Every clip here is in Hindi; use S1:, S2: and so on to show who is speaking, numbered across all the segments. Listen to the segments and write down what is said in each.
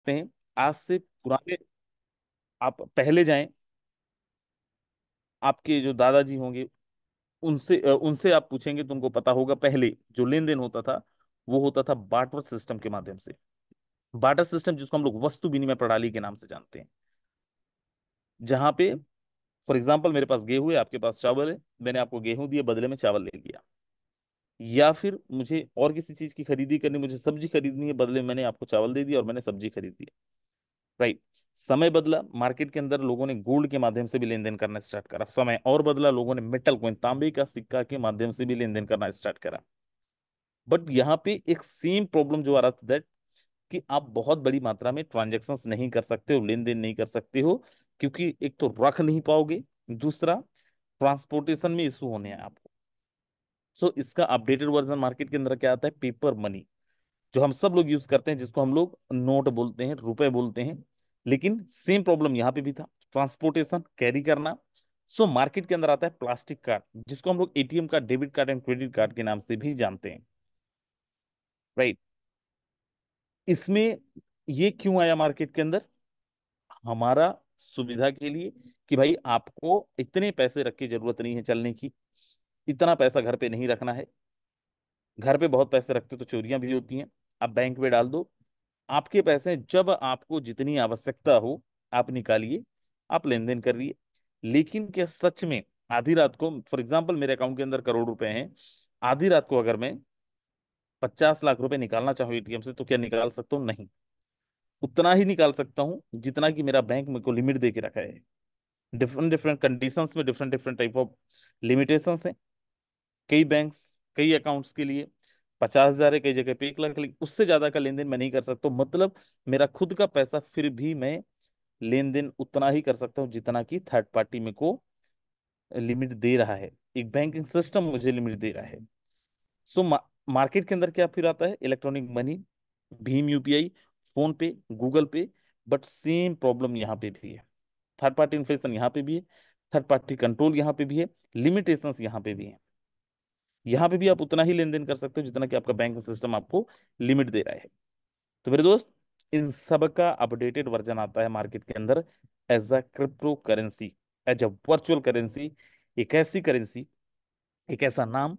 S1: हैं, आज से पुराने, आप पहले जाएं, आपके जो दादाजी होंगे उनसे आप पूछेंगे तो उनको पता होगा, पहले जो लेन देन होता था वो होता था बार्टर सिस्टम के माध्यम से। बार्टर सिस्टम जिसको हम लोग वस्तु विनिमय प्रणाली के नाम से जानते हैं, जहां पे फॉर एग्जाम्पल मेरे पास गेहूं है, आपके पास चावल है, मैंने आपको गेहूं दिया, बदले में चावल ले लिया। या फिर मुझे और किसी चीज की खरीदी करनी, मुझे सब्जी खरीदनी है, बदले में मैंने आपको चावल दे दिया और मैंने सब्जी खरीद ली। राइट। समय बदला, मार्केट के अंदर लोगों ने गोल्ड के माध्यम से भी लेन देन करना स्टार्ट करा। समय और बदला, लोगों ने मेटल कॉइन, तांबे का सिक्का के माध्यम से भी लेन देन करना स्टार्ट करा। बट यहाँ पे एक सेम प्रॉब्लम जो आ रहा था, दैट कि आप बहुत बड़ी मात्रा में ट्रांजेक्शन्स नहीं कर सकते हो, लेन देन नहीं कर सकते हो, क्योंकि एक तो रख नहीं पाओगे, दूसरा ट्रांसपोर्टेशन में इशू होने हैं आपको। सो इसका अपडेटेड वर्जन मार्केट के अंदर क्या आता है, पेपर मनी, जो हम सब लोग यूज करते हैं, जिसको हम लोग नोट बोलते हैं, रुपए बोलते हैं। लेकिन सेम प्रॉब्लम यहाँ पे भी था, ट्रांसपोर्टेशन, कैरी करना। सो मार्केट के अंदर आता है प्लास्टिक कार्ड, जिसको हम लोग ATM card, debit card and credit card के नाम से भी जानते हैं। राइट। इसमें ये क्यों आया मार्केट के अंदर, हमारा सुविधा के लिए, कि भाई आपको इतने पैसे रख की जरूरत नहीं है चलने की, इतना पैसा घर पे नहीं रखना है। घर पे बहुत पैसे रखते तो चोरियां भी होती हैं, आप बैंक में डाल दो, आपके पैसे जब आपको जितनी आवश्यकता हो आप निकालिए, आप लेन देन करिए। लेकिन क्या सच में आधी रात को, फॉर एग्जाम्पल मेरे अकाउंट के अंदर करोड़ रुपए हैं, आधी रात को अगर मैं 50 लाख रुपए निकालना चाहूँ एटीएम से, तो क्या निकाल सकता हूँ? नहीं। उतना ही निकाल सकता हूँ जितना कि मेरा बैंक मेरे को लिमिट दे के रखा है। डिफरेंट डिफरेंट कंडीशंस में different different type of limitations हैं। कई बैंक्स, कई अकाउंट्स के लिए 50,000 है, कई जगह पे 1 लाख, लेकिन उससे ज्यादा का लेन देन मैं नहीं कर सकता। मतलब मेरा खुद का पैसा, फिर भी मैं लेन देन उतना ही कर सकता हूँ जितना कि थर्ड पार्टी मेरे को लिमिट दे रहा है, एक बैंकिंग सिस्टम मुझे लिमिट दे रहा है। सो मार्केट के अंदर क्या फिर आता है, electronic money, Bhim UPI, phone पे, गूगल पे। बट सेम प्रॉब्लम यहाँ पे भी है, थर्ड पार्टी इन्फ्लेशन यहाँ पे भी है, थर्ड पार्टी कंट्रोल यहाँ पे भी है, लिमिटेशंस यहाँ पे भी है। यहाँ पे भी आप उतना ही लेन देन कर सकते हो जितना कि आपका बैंक सिस्टम आपको लिमिट दे रहा है। तो मेरे दोस्त, इन सब का अपडेटेड वर्जन आता है मार्केट के अंदर as a cryptocurrency, as a virtual currency. एक ऐसी करेंसी, एक ऐसा नाम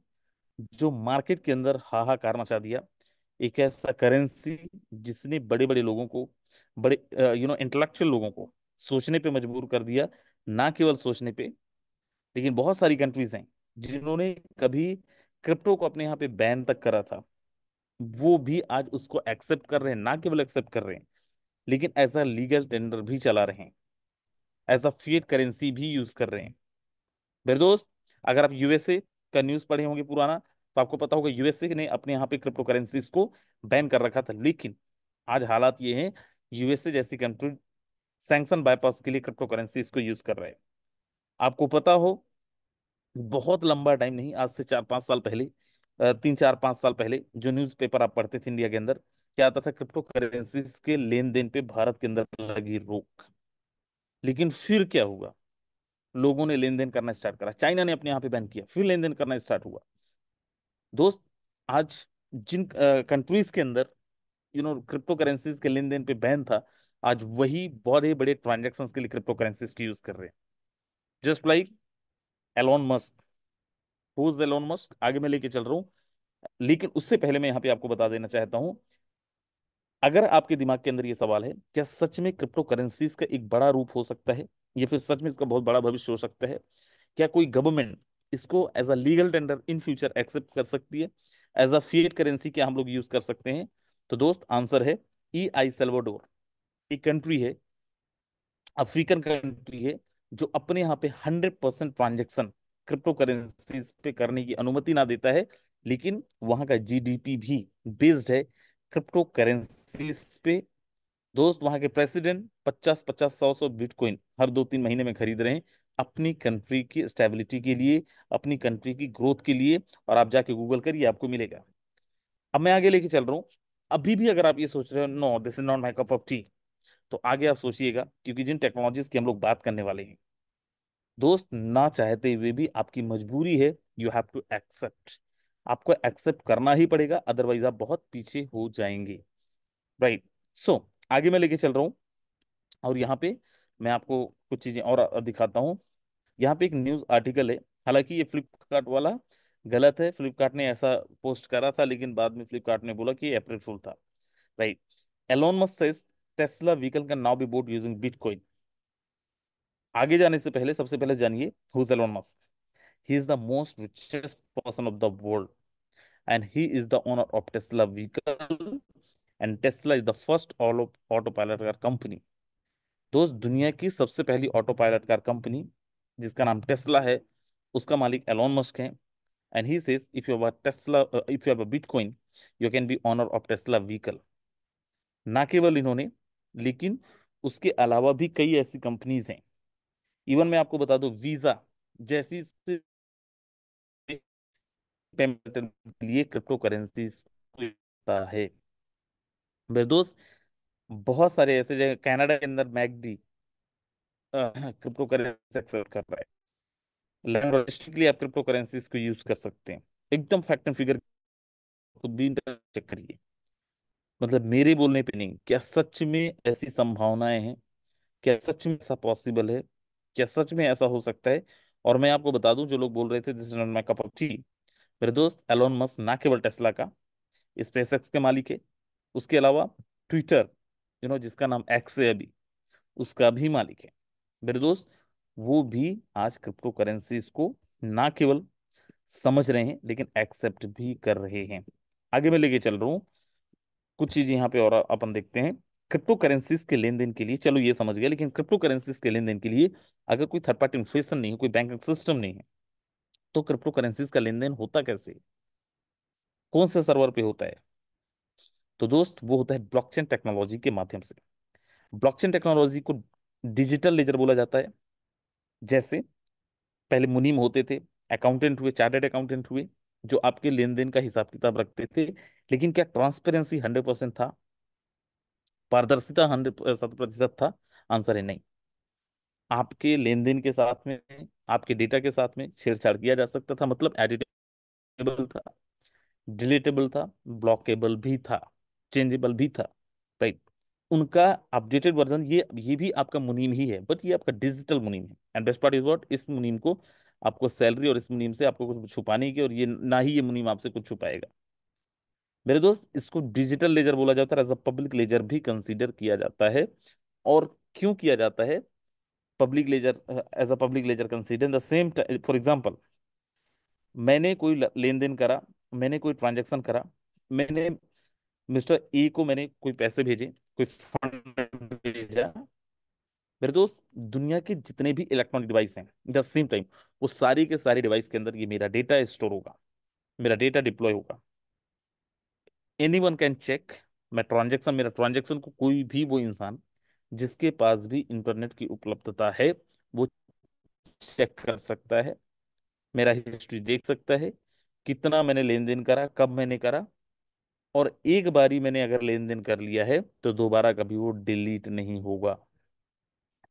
S1: जो मार्केट के अंदर हाहाकार मचा दिया। एक ऐसा करेंसी जिसने बड़े बड़े लोगों को, बड़े इंटेलेक्चुअल लोगों को सोचने पे मजबूर कर दिया। ना केवल सोचने पे, लेकिन बहुत सारी कंट्रीज हैं जिन्होंने कभी क्रिप्टो को अपने यहाँ पे बैन तक करा था, वो भी आज उसको एक्सेप्ट कर रहे हैं। ना केवल एक्सेप्ट कर रहे हैं, लेकिन एज अ लीगल टेंडर भी चला रहे हैं, एज अ फिएट करेंसी भी यूज कर रहे हैं। मेरे दोस्त, अगर आप यूएसए का न्यूज पढ़े होंगे पुराना, तो आपको पता होगा यूएसए ने अपने यहाँ पे क्रिप्टो करेंसीज को बैन कर रखा था। लेकिन आज हालात ये हैं, यूएसए जैसी कंट्री सैंक्शन बाईपास के लिए क्रिप्टो करेंसीज को यूज कर रहे हैं। आपको पता हो, बहुत लंबा टाइम नहीं, आज से 4-5 साल पहले, 3-4-5 साल पहले जो न्यूज़पेपर आप पढ़ते थे इंडिया के अंदर, क्या आता था, क्रिप्टो करेंसीज के लेन देन पे भारत के अंदर लगी रोक। लेकिन फिर क्या हुआ, लोगों ने लेन देन करना स्टार्ट करा, चाइना ने अपने यहाँ पे बैन किया, फिर लेन देन करना स्टार्ट हुआ। दोस्त, आज जिन कंट्रीज के अंदर क्रिप्टो करेंसीज के लेन देन पे बैन था, आज वही बड़े बड़े ट्रांजेक्शन्स के लिए क्रिप्टो करेंसीज की यूज कर रहे हैं। Just like Elon Musk. Who is Elon Musk, आगे मैं लेके चल रहा हूँ। लेकिन उससे पहले मैं यहाँ पे आपको बता देना चाहता हूँ, अगर आपके दिमाग के अंदर ये सवाल है, क्या सच में क्रिप्टो करेंसीज का एक बड़ा रूप हो सकता है, या फिर सच में इसका बहुत बड़ा भविष्य हो सकता है, क्या कोई गवर्नमेंट इसको as a legal tender in future accept कर सकती है, एज अ फिएट करेंसी क्या हम लोग यूज कर सकते हैं? तो दोस्त, आंसर है ई आई सेल्वाडोर। एक कंट्री है, अफ्रीकन कंट्री है, जो अपने यहाँ पे 100% ट्रांजेक्शन क्रिप्टो करेंसीज पे करने की अनुमति ना देता है, लेकिन वहां का जीडीपी भी बेस्ड है क्रिप्टो करेंसीज पे। दोस्त, वहां के प्रेसिडेंट 50-50 100-100 बिटकॉइन हर 2-3 महीने में खरीद रहे हैं, अपनी कंट्री की स्टेबिलिटी के लिए, अपनी कंट्री की ग्रोथ के लिए। और आप जाके गूगल करिए, आपको मिलेगा। अब मैं आगे लेके चल रहा हूँ। अभी भी अगर आप ये सोच रहे हो, no this is not my cup of tea, तो आगे आप सोचिएगा, क्योंकि जिन टेक्नोलॉजीज की हम लोग बात करने वाले हैं, दोस्त, ना चाहते हुए भी आपकी मजबूरी है, यू हैव टू एक्सेप्ट। आपको एक्सेप्ट करना ही पड़ेगा, अदरवाइज आप बहुत पीछे हो जाएंगे। राइट। सो आगे मैं लेके चल रहा हूँ, और यहाँ पे मैं आपको कुछ चीजें और दिखाता हूँ। यहाँ पे एक न्यूज आर्टिकल है, हालांकि ये फ्लिपकार्ट वाला गलत है, फ्लिपकार्ट ने ऐसा पोस्ट करा था लेकिन बाद में फ्लिपकार्ट ने बोला कि ये अप्रैल फूल था। Right. Elon Musk says Tesla vehicle can now be bought using bitcoin. आगे जाने से पहले सबसे पहले जानिए who is Elon Musk. He is the most richest person of the world, and he is the owner of Tesla vehicle, and Tesla is the first autopilot car company. दोस्त, दुनिया की सबसे पहली ऑटो पायलट कार कंपनी जिसका नाम टेस्ला है, उसका मालिक एलोन मस्क है। And he says if you have a Tesla, if you have a bitcoin, you can be owner of Tesla vehicle. ना केवल इन्होंने, लेकिन उसके अलावा भी कई ऐसी कंपनीज हैं। इवन मैं आपको बता दूं, वीजा जैसी पेमेंट के लिए क्रिप्टो करेंसीज है। मेरे दोस्त, बहुत सारे ऐसे जगह, कनाडा के अंदर मैकडी क्रिप्टो करेंसी एक्सेप्ट कर रहा है। लैंड रजिस्ट्री के लिए आप क्रिप्टो करेंसीज को यूज कर सकते हैं। एकदम फैक्ट एंड फिगर खुद भी चेक करिए। मतलब मेरे बोलने पे नहीं, क्या सच में ऐसी संभावनाएं हैं? क्या सच में ऐसा पॉसिबल है? क्या सच में ऐसा हो सकता है? और मैं आपको बता दूं, जो लोग बोल रहे थे this is not my cup of T, मेरे दोस्त, एलोन मस्क ना केवल टेस्ला का, स्पेसएक्स के मालिक है, उसके अलावा ट्विटर, जिसका नाम एक्स है अभी, उसका भी मालिक है। मेरे दोस्त, वो भी आज क्रिप्टो करेंसीज को ना केवल समझ रहे हैं लेकिन एक्सेप्ट भी कर रहे हैं। आगे मैं लेके चल रहा हूँ, कुछ चीज यहाँ पे और अपन देखते हैं। क्रिप्टो करेंसीज के लेन देन के लिए, चलो ये समझ गया, लेकिन क्रिप्टो करेंसीज के लेन देन के लिए अगर कोई थर्ड पार्टी इन्फॉर्मेशन नहीं है, कोई बैंकिंग सिस्टम नहीं है, तो क्रिप्टो करेंसीज का लेन देन होता कैसे? कौन से सर्वर पे होता है? तो दोस्त, वो होता है ब्लॉकचेन टेक्नोलॉजी के माध्यम से। ब्लॉकचेन टेक्नोलॉजी को डिजिटल लेजर बोला जाता है। जैसे पहले मुनीम होते थे, अकाउंटेंट हुए, चार्टर्ड अकाउंटेंट हुए, जो आपके लेन देन का हिसाब किताब रखते थे। लेकिन क्या ट्रांसपेरेंसी 100% था? पारदर्शिता 100% था? आंसर है नहीं। आपके लेन देन के साथ में, आपके डेटा के साथ में छेड़छाड़ किया जा सकता था। मतलब एडिटेबल था, डिलीटेबल था, ब्लॉकेबल भी था, चेंजेबल भी था। राइट। उनका अपडेटेड वर्जन ये भी आपका मुनीम ही है, बट ये आपका डिजिटल मुनीम है। And best part is what, इस मुनीम को आपको सैलरी, और इस मुनीम से आपको कुछ छुपाने की, और ये ना ही ये मुनीम आपसे कुछ छुपाएगा। मेरे दोस्त, इसको डिजिटल लेजर बोला जाता है, एज अ पब्लिक लेजर भी कंसीडर किया जाता है। और क्यों किया जाता है public ledger, as a public ledger consider the same? For example, मैंने कोई लेन देन करा, मैंने कोई ट्रांजेक्शन करा, मैंने मिस्टर ए को मैंने कोई पैसे भेजे, कोई फंड भेजा। मेरे दोस्त, दुनिया के जितने भी इलेक्ट्रॉनिक डिवाइस हैं, द सेम टाइम, वो सारी के सारी डिवाइस के अंदर ये मेरा डेटा स्टोर होगा, मेरा डेटा डिप्लॉय होगा। एनी वन कैन चेक मैं ट्रांजेक्शन, मेरा ट्रांजेक्शन को कोई भी वो इंसान जिसके पास भी इंटरनेट की उपलब्धता है, वो चेक कर सकता है, मेरा हिस्ट्री देख सकता है, कितना मैंने लेन देन करा, कब मैंने करा। और एक बारी मैंने अगर लेन देन कर लिया है तो दोबारा कभी वो डिलीट नहीं होगा,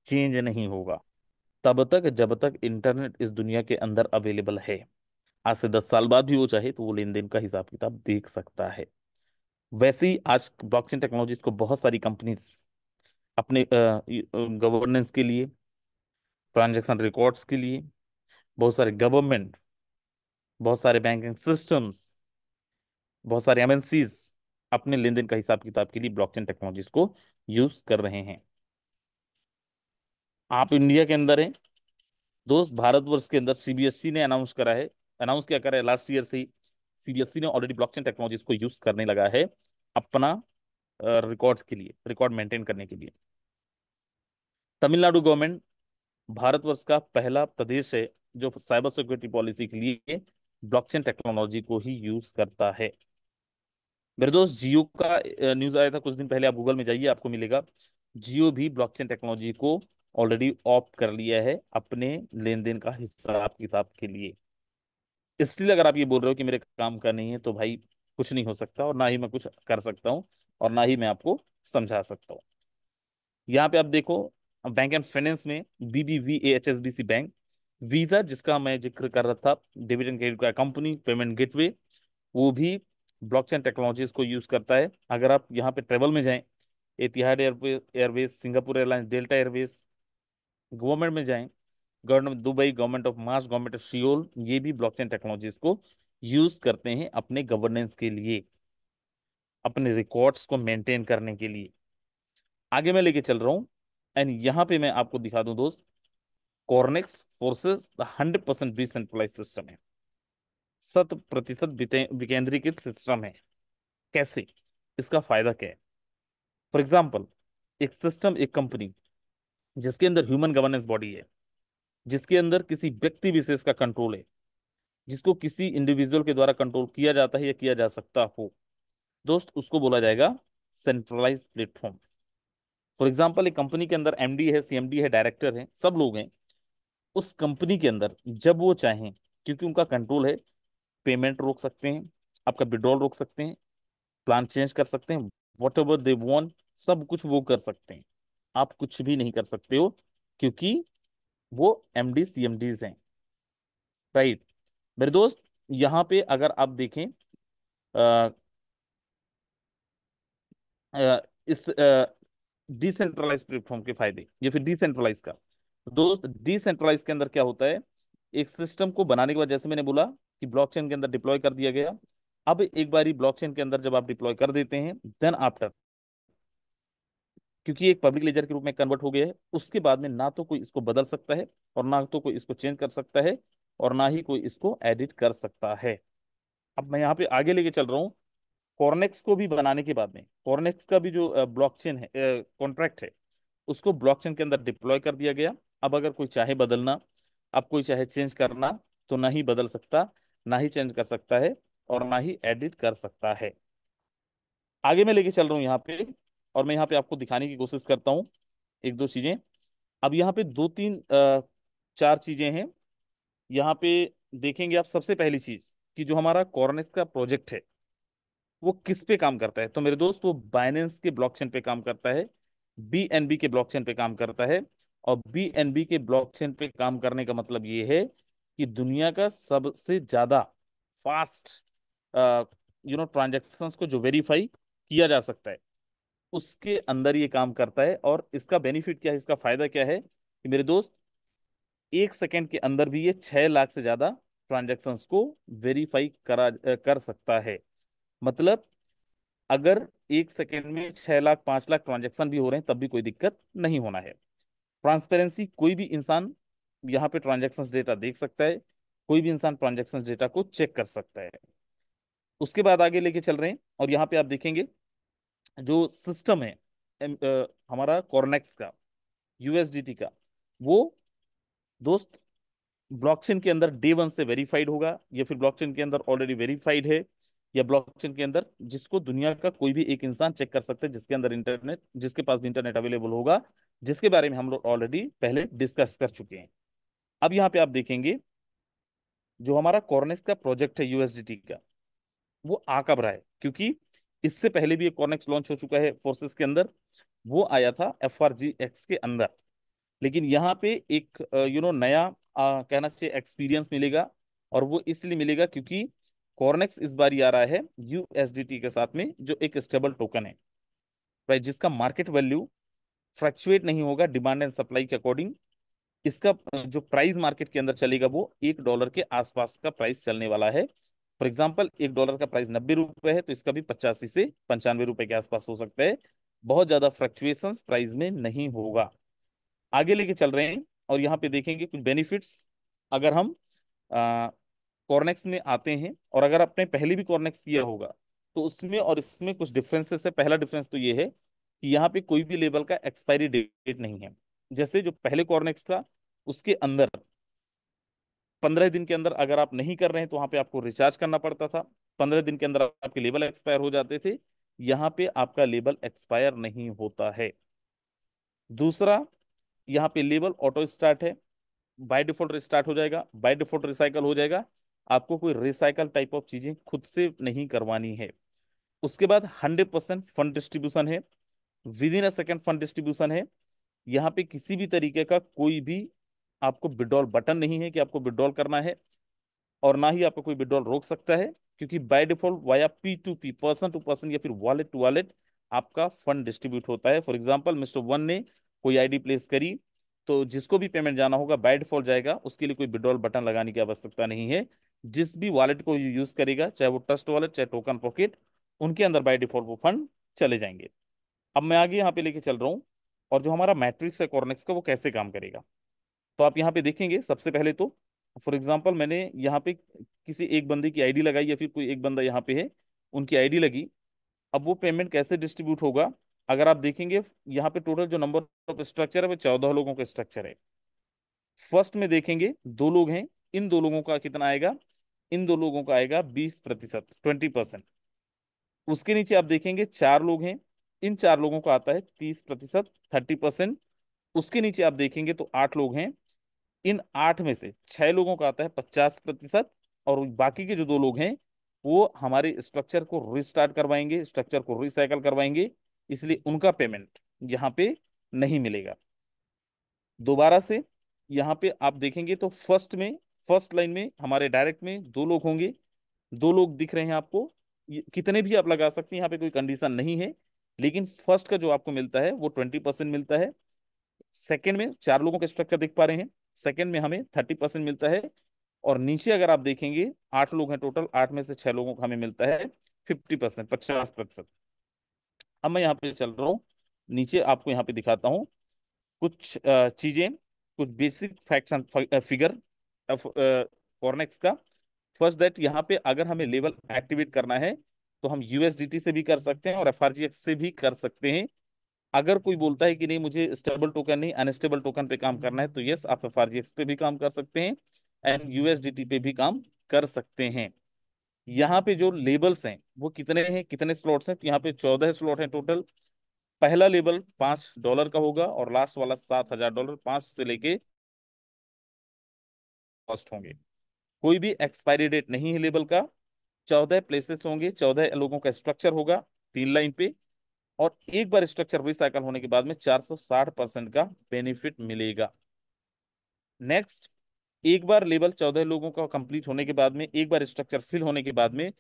S1: चेंज नहीं होगा, तब तक जब तक इंटरनेट इस दुनिया के अंदर अवेलेबल है। आज से 10 साल बाद भी वो चाहे तो वो लेन देन का हिसाब किताब देख सकता है। वैसे ही आज ब्लॉकचेन टेक्नोलॉजीज को बहुत सारी कंपनीज अपने गवर्नेंस के लिए, ट्रांजैक्शन रिकॉर्ड्स के लिए, बहुत सारे गवर्नमेंट, बहुत सारे बैंकिंग सिस्टम्स, बहुत सारे एमएनसीज अपने लेन देन का हिसाब किताब के लिए ब्लॉकचेन टेक्नोलॉजीज को यूज कर रहे हैं। आप इंडिया के अंदर हैं दोस्त, भारतवर्ष के अंदर सीबीएसई ने अनाउंस करा है, अनाउंस क्या करा है, लास्ट ईयर से ही सीबीएसई ने ऑलरेडी ब्लॉकचेन टेक्नोलॉजीज को यूज करने लगा है अपना रिकॉर्ड्स के लिए, रिकॉर्ड मेंटेन करने के लिए। तमिलनाडु गवर्नमेंट भारतवर्ष का पहला प्रदेश है जो साइबर सिक्योरिटी पॉलिसी के लिए ब्लॉकचेन टेक्नोलॉजी को ही यूज करता है। मेरे दोस्त, जियो का न्यूज आया था कुछ दिन पहले, आप गूगल में जाइए आपको मिलेगा। जियो भी ब्लॉकचेन टेक्नोलॉजी को ऑलरेडी ऑप्ट कर लिया है अपने लेन देन का हिसाब किताब के लिए। इसलिए अगर आप ये बोल रहे हो कि मेरे काम का नहीं है, तो भाई कुछ नहीं हो सकता, और ना ही मैं कुछ कर सकता हूँ, और ना ही मैं आपको समझा सकता हूँ। यहाँ पे आप देखो, बैंक एंड फाइनेंस में बीबीवीए एचएसबीसी बैंक, वीजा जिसका मैं जिक्र कर रहा था, डिविडेंड क्रेडिट का कंपनी, पेमेंट गेटवे, वो भी ब्लॉकचेन टेक्नोलॉजीज को यूज करता है। अगर आप यहाँ पे ट्रेवल में जाएं, Etihad Airways, Singapore Airlines, Delta Airways. Government में जाएं, government Dubai, government of Mars, government of Seoul, ये भी ब्लॉकचेन टेक्नोलॉजीज को यूज करते हैं अपने गवर्नेंस के लिए, अपने रिकॉर्ड्स को मेंटेन करने के लिए। आगे मैं लेके चल रहा हूं, एंड यहां पे मैं आपको दिखा दूं दोस्त, कॉर्नेक्स फोर्सेस द 100% डिसेंट्रलाइज सिस्टम है, 100% विकेंद्रीकृत सिस्टम है। कैसे, इसका फायदा क्या है? फॉर एग्जाम्पल, एक सिस्टम, एक कंपनी जिसके अंदर ह्यूमन गवर्नेंस बॉडी है, जिसके अंदर किसी व्यक्ति विशेष का कंट्रोल है, जिसको किसी इंडिविजुअल के द्वारा कंट्रोल किया जाता है या किया जा सकता हो, दोस्त उसको बोला जाएगा सेंट्रलाइज प्लेटफॉर्म। फॉर एग्जाम्पल, एक कंपनी के अंदर एमडी है, सीएमडी है, डायरेक्टर है, सब लोग हैं। उस कंपनी के अंदर जब वो चाहें, क्योंकि उनका कंट्रोल है, पेमेंट रोक सकते हैं, आपका विड्रॉल रोक सकते हैं, प्लान चेंज कर सकते हैं, वॉट एवर दे वॉन्ट, सब कुछ वो कर सकते हैं। आप कुछ भी नहीं कर सकते हो, क्योंकि वो एमडी सीएमडीज हैं, राइट। मेरे दोस्त, यहाँ पे अगर आप देखें अ, इस डिसेंट्रलाइज प्लेटफॉर्म के फायदे या फिर डिसेंट्रलाइज का, दोस्त डिसेंट्रलाइज के अंदर क्या होता है, एक सिस्टम को बनाने के बाद, जैसे मैंने बोला कि ब्लॉकचेन के अंदर डिप्लॉय कर दिया गया। अब एक बारी ब्लॉकचेन के अंदर जब आप डिप्लॉय कर देते हैं, देन आफ्टर, क्योंकि एक पब्लिक लेजर के रूप में कन्वर्ट हो गया है, उसके बाद में ना तो कोई इसको बदल सकता है, और ना तो कोई इसको चेंज कर सकता है, और ना ही कोई इसको एडिट कर सकता है। अब मैं यहाँ पे आगे लेके चल रहा हूँ। कॉर्नेक्स को भी बनाने के बाद में, कॉर्नेक्स का भी जो ब्लॉकचेन है, कॉन्ट्रैक्ट है, उसको ब्लॉकचेन के अंदर डिप्लॉय कर दिया गया। अब अगर कोई चाहे बदलना, अब कोई चाहे चेंज करना, तो ना ही बदल सकता, ना ही चेंज कर सकता है, और ना ही एडिट कर सकता है। आगे मैं लेके चल रहा हूँ यहाँ पे, और मैं यहाँ पे आपको दिखाने की कोशिश करता हूँ एक दो चीजें। अब यहाँ पे दो तीन चार चीजें हैं यहाँ पे। देखेंगे आप, सबसे पहली चीज कि जो हमारा कॉर्नेक्स का प्रोजेक्ट है, वो किस पे काम करता है, तो मेरे दोस्त वो बाइनेंस के ब्लॉकचेन पे काम करता है, बीएनबी के ब्लॉकचेन पे काम करता है। और बीएनबी के ब्लॉकचेन पे काम करने का मतलब ये है कि दुनिया का सबसे ज्यादा फास्ट ट्रांजैक्शंस को जो वेरीफाई किया जा सकता है, उसके अंदर ये काम करता है। और इसका बेनिफिट क्या है, इसका फायदा क्या है कि मेरे दोस्त, 1 सेकेंड के अंदर भी ये 6 लाख से ज्यादा ट्रांजैक्शंस को वेरीफाई कर सकता है। मतलब अगर 1 सेकेंड में 6 लाख 5 लाख ट्रांजैक्शन भी हो रहे हैं, तब भी कोई दिक्कत नहीं होना है। ट्रांसपेरेंसी, कोई भी इंसान यहाँ पे ट्रांजैक्शन डेटा देख सकता है, कोई भी इंसान ट्रांजैक्शन डेटा को चेक कर सकता है। उसके बाद आगे लेके चल रहे हैं, और यहाँ पे आप देखेंगे जो सिस्टम है हमारा कॉर्नेक्स का, यूएसडीटी का, वो दोस्त ब्लॉकचेन के अंदर डे वन से वेरीफाइड होगा, या फिर ब्लॉकचेन के अंदर ऑलरेडी वेरीफाइड है, या ब्लॉकचेन के अंदर जिसको दुनिया का कोई भी एक इंसान चेक कर सकता है, जिसके अंदर इंटरनेट, जिसके पास भी इंटरनेट अवेलेबल होगा, जिसके बारे में हम लोग ऑलरेडी पहले डिस्कस कर चुके हैं। अब यहाँ पे आप देखेंगे जो हमारा कॉर्नेक्स का प्रोजेक्ट है यूएसडीटी का, वो आ कब रहा है, क्योंकि इससे पहले भी एक कॉर्नेक्स लॉन्च हो चुका है फोर्सेस के अंदर, वो आया था FRGX के अंदर। लेकिन यहाँ पे एक नया कहना चाहिए एक्सपीरियंस मिलेगा, और वो इसलिए मिलेगा क्योंकि कॉर्नेक्स इस बार आ रहा है यूएसडीटी के साथ में, जो एक स्टेबल टोकन है, राइट, जिसका मार्केट वैल्यू फ्लक्चुएट नहीं होगा डिमांड एंड सप्लाई के अकॉर्डिंग। इसका जो प्राइस मार्केट के अंदर चलेगा, वो $1 के आसपास का प्राइस चलने वाला है। फॉर एग्जाम्पल, $1 का प्राइस ₹90 है, तो इसका भी 85 से ₹95 के आसपास हो सकता है। बहुत ज्यादा फ्लक्चुएशंस प्राइस में नहीं होगा। आगे लेके चल रहे हैं, और यहाँ पे देखेंगे कुछ बेनिफिट्स। अगर हम कॉर्नेक्स में आते हैं, और अगर आपने पहले भी कॉर्नेक्स किया होगा, तो उसमें और इसमें कुछ डिफरेंसेस है। पहला डिफरेंस तो ये है कि यहाँ पे कोई भी लेबल का एक्सपायरी डेट नहीं है। जैसे जो पहले कॉर्नेक्स था, उसके अंदर 15 दिन के अंदर अगर आप नहीं कर रहे हैं, तो वहां पे आपको रिचार्ज करना पड़ता था, 15 दिन के अंदर आपके लेबल एक्सपायर हो जाते थे। यहाँ पे आपका लेबल एक्सपायर नहीं होता है। दूसरा, यहाँ पे लेबल ऑटो स्टार्ट है, बाय डिफॉल्ट रिस्टार्ट हो जाएगा, बाय डिफॉल्ट रिसाइकल हो जाएगा। आपको कोई रिसाइकल टाइप ऑफ चीजें खुद से नहीं करवानी है। उसके बाद 100% फंड डिस्ट्रीब्यूशन है, with in a second fund distribution है। यहाँ पे किसी भी तरीके का कोई भी आपको विड्रॉल बटन नहीं है कि आपको विड्रॉल करना है, और ना ही आपको कोई विड्रॉल रोक सकता है, क्योंकि by default via P2P, person to person या फिर वॉलेट टू वॉलेट, आपका फंड डिस्ट्रीब्यूट होता है। फॉर एग्जांपल मिस्टर वन ने कोई आईडी प्लेस करी, तो जिसको भी पेमेंट जाना होगा बाय डिफॉल्ट जाएगा, उसके लिए कोई विड्रॉल बटन लगाने की आवश्यकता नहीं है। जिस भी वॉलेट को यूज करेगा, चाहे वो ट्रस्ट वॉलेट चाहे टोकन पॉकेट, उनके अंदर बाय डिफॉल्ट वो फंड चले जाएंगे। अब मैं आगे यहाँ पे लेके चल रहा हूँ, और जो हमारा मैट्रिक्स है कॉर्नेक्स का वो कैसे काम करेगा। तो आप यहाँ पे देखेंगे सबसे पहले तो, फॉर एग्जांपल मैंने यहाँ पे किसी एक बंदे की आईडी लगाई, या फिर कोई एक बंदा यहाँ पे है उनकी आईडी लगी। अब वो पेमेंट कैसे डिस्ट्रीब्यूट होगा, अगर आप देखेंगे यहाँ पे टोटल जो नंबर ऑफ स्ट्रक्चर है वो 14 लोगों का स्ट्रक्चर है। फर्स्ट में देखेंगे 2 लोग हैं, इन 2 लोगों का कितना आएगा, इन 2 लोगों का आएगा 20%, 20%। उसके नीचे आप देखेंगे 4 लोग हैं, इन 4 लोगों का आता है 30%, 30%। उसके नीचे आप देखेंगे तो 8 लोग हैं, इन 8 में से 6 लोगों का आता है 50%। और बाकी के जो 2 लोग हैं वो हमारे स्ट्रक्चर को रिस्टार्ट करवाएंगे, स्ट्रक्चर को रिसाइकल करवाएंगे, इसलिए उनका पेमेंट यहाँ पे नहीं मिलेगा। दोबारा से यहाँ पे आप देखेंगे तो फर्स्ट लाइन में हमारे डायरेक्ट में 2 लोग होंगे, 2 लोग दिख रहे हैं आपको। कितने भी आप लगा सकते हैं, यहाँ पे कोई कंडीशन नहीं है, लेकिन फर्स्ट का जो आपको मिलता है वो 20% मिलता है। सेकंड में 4 लोगों का स्ट्रक्चर देख पा रहे हैं, सेकंड में हमें 30% मिलता है। और नीचे अगर आप देखेंगे 8 लोग हैं टोटल, 8 में से 6 लोगों को हमें मिलता है 50%, 50%। अब मैं यहाँ पे चल रहा हूँ नीचे, आपको यहाँ पे दिखाता हूँ कुछ चीजें, कुछ बेसिक फैक्ट्स एंड फिगर कॉर्नेक्स का। फर्स्ट दैट यहाँ पे अगर हमें लेवल एक्टिवेट करना है तो हम यूएसडीटी से भी कर सकते हैं और एफआरजीएक्स से भी कर सकते हैं। अगर कोई बोलता है कि नहीं मुझे स्टेबल टोकन नहीं अनस्टेबल टोकन पे काम करना है, तो यस आप एफआरजीएक्स पे भी काम कर सकते हैं एंड यूएसडीटी पे भी काम कर सकते हैं। यहाँ पे जो लेबल्स हैं वो कितने हैं, कितने स्लॉट्स हैं, तो यहाँ पे 14 स्लॉट हैं टोटल। पहला लेबल $5 का होगा और लास्ट वाला $7,000, 5 से लेके कॉस्ट होंगे। कोई भी एक्सपायरी डेट नहीं है लेबल का। 14 प्लेसेस होंगे, 14 लोगों का स्ट्रक्चर होगा 3 लाइन पे। और एक बार स्ट्रक्चर रिसाइकल होने के बाद में 460% का बेनिफिट मिलेगा। नेक्स्ट, एक बार लेवल 14 लोगों का कंप्लीट होने के बाद में, एक बार स्ट्रक्चर फिल होने के बाद में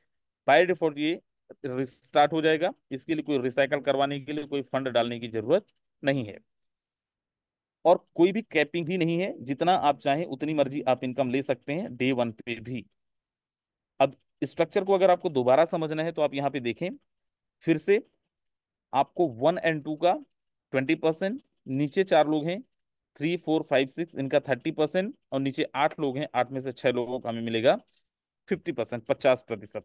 S1: बाय डिफॉल्ट ये रिस्टार्ट हो जाएगा। इसके लिए कोई रिसाइकल करवाने के लिए कोई फंड डालने की जरूरत नहीं है, और कोई भी कैपिंग भी नहीं है, जितना आप चाहें उतनी मर्जी आप इनकम ले सकते हैं डे वन पे भी। अब स्ट्रक्चर को अगर आपको दोबारा समझना है तो आप यहाँ पे देखें फिर से, आपको 1 और 2 का 20%, नीचे 4 लोग हैं 3, 4, 5, 6 इनका 30%, और नीचे 8 लोग हैं, 8 में से 6 लोगों का हमें मिलेगा 50%, 50%।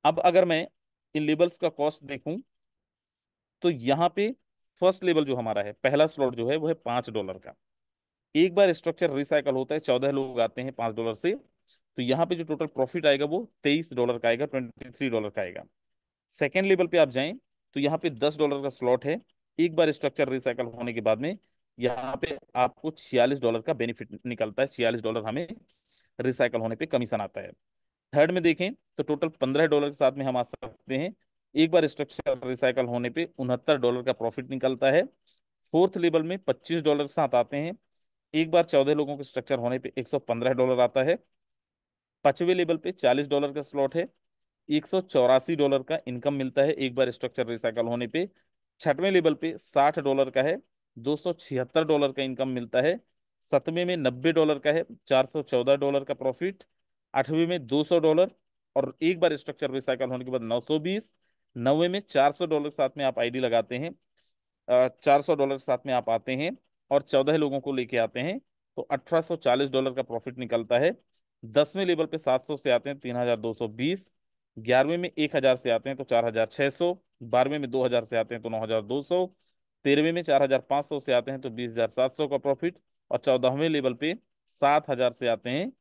S1: अब अगर मैं इन लेबल्स का कॉस्ट देखूं तो यहाँ पे फर्स्ट लेवल जो हमारा है, पहला स्लॉट जो है वो है $5 का। एक बार स्ट्रक्चर रिसाइकल होता है, 14 लोग आते हैं $5 से, तो यहाँ पे जो टोटल प्रॉफिट आएगा वो $23 का आएगा, $23 का आएगा। सेकेंड लेवल पे आप जाएं तो यहाँ पे $10 का स्लॉट है। एक बार स्ट्रक्चर रिसाइकल होने के बाद में यहाँ पे आपको $46 का बेनिफिट निकलता है, $46 हमें रिसाइकल होने पे कमीशन आता है। थर्ड में देखें तो टोटल $15 के साथ में हम आ सकते हैं। एक बार स्ट्रक्चर रिसाइकल होने पे $69 का प्रॉफिट निकलता है। फोर्थ लेवल में $25 के साथ आते हैं। एक बार 14 लोगों के स्ट्रक्चर होने पे $115 आता है। पांचवें लेवल पे $40 का स्लॉट है, $184 का इनकम मिलता है एक बार स्ट्रक्चर रिसाइकल होने पे। छठवें लेवल पे $60 का है, $276 का इनकम मिलता है। सतवें में $90 का है, $414 का प्रॉफिट। आठवें में $200, और एक बार स्ट्रक्चर रिसाइकल होने के बाद 920। नौवें में $400 के साथ में आप आईडी लगाते हैं, $400 के साथ में आप आते हैं और 14 लोगों को लेके आते हैं, तो $1840 का प्रॉफिट निकलता है। 10वें लेवल पे 700 से आते हैं 3220। 11वें में 1000 से आते हैं तो 4600। 12वें में 2000 से आते हैं तो 9200। 13वें में 4500 से आते हैं तो 20700 का प्रॉफिट। और 14वें लेवल पे 7000 से आते हैं,